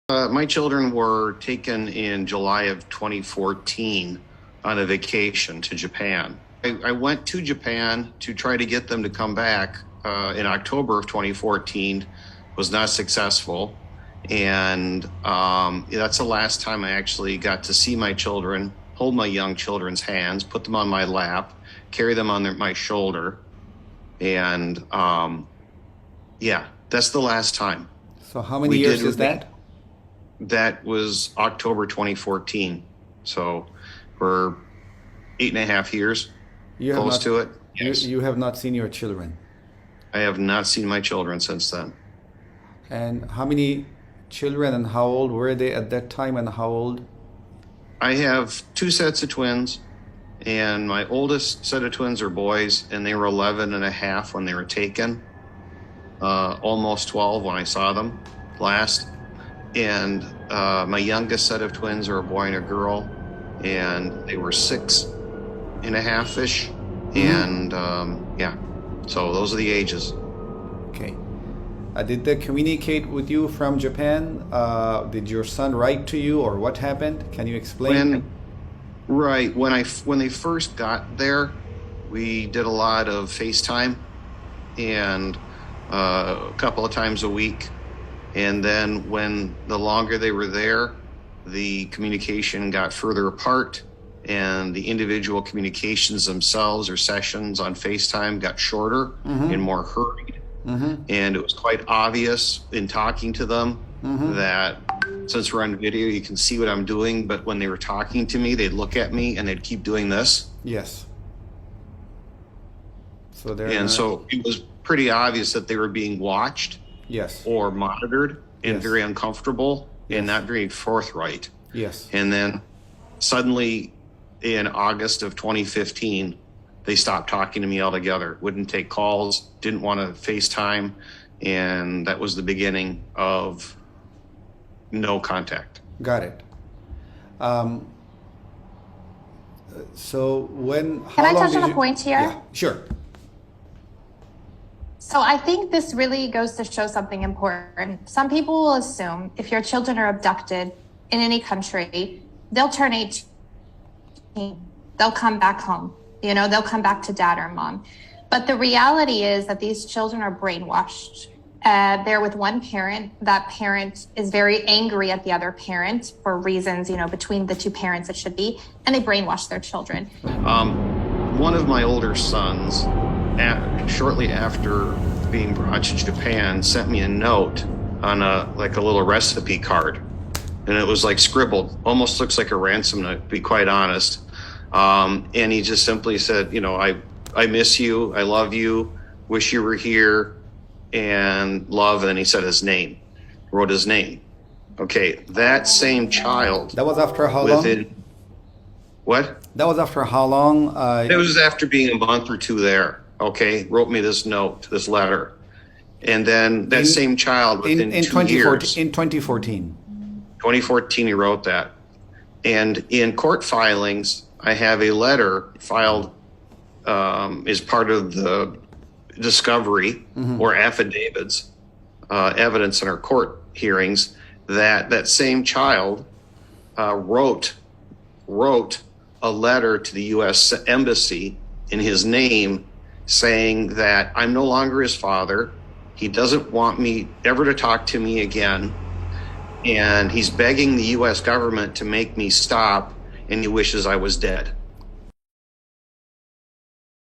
My children were taken in July of 2014 on a vacation to Japan. I went to Japan to try to get them to come back in October of 2014, was not successful. And that's the last time I actually got to see my children, hold my young children's hands, put them on my lap, carry them on my shoulder. And yeah, that's the last time. So how many years is that? That was October 2014. So for 8.5 years, close to it. Yes. You have not seen your children? I have not seen my children since then. And how many children and how old were they at that time and how old? I have 2 sets of twins, and my oldest set of twins are boys, and they were 11 and a half when they were taken, almost 12 when I saw them last. And my youngest set of twins are a boy and a girl, and they were 6.5-ish. And yeah, so those are the ages. Okay. Did they communicate with you from Japan? Did your son write to you, or what happened? Can you explain? When they first got there, we did a lot of FaceTime, and a couple of times a week. And then when the longer they were there, the communication got further apart, and the individual communications themselves or sessions on FaceTime got shorter and more hurried. And it was quite obvious in talking to them that since we're on video, you can see what I'm doing. But when they were talking to me, they'd look at me and they'd keep doing this. Yes. So so it was pretty obvious that they were being watched. Yes. Or monitored, and very uncomfortable and not very forthright. Yes. And then suddenly in August of 2015, they stopped talking to me altogether, wouldn't take calls, didn't want to FaceTime. And that was the beginning of no contact. Got it. So Can I touch on a point here? Yeah, sure. So I think this really goes to show something important. Some people will assume if your children are abducted in any country, they'll turn 18. They'll come back home. They'll come back to dad or mom. But the reality is that these children are brainwashed. They're with one parent. That parent is very angry at the other parent for reasons, between the two parents it should be, and they brainwash their children. One of my older sons, shortly after being brought to Japan, sent me a note on a little recipe card, and it was scribbled, almost looks like a ransom note, to be quite honest. And he just simply said, I miss you, I love you, wish you were here, and love. And then he said his name, wrote his name. Okay, that same child. That was after how long? What? That was after how long? It was after being a month or 2 there. Okay, wrote me this note, this letter. And then that same child within 2 years. In 2014. 2014, he wrote that. And in court filings, I have a letter filed as part of the discovery or affidavits, evidence in our court hearings, that same child wrote a letter to the U.S. Embassy in his name saying that I'm no longer his father. He doesn't want me ever to talk to me again. And he's begging the U.S. government to make me stop, and he wishes I was dead.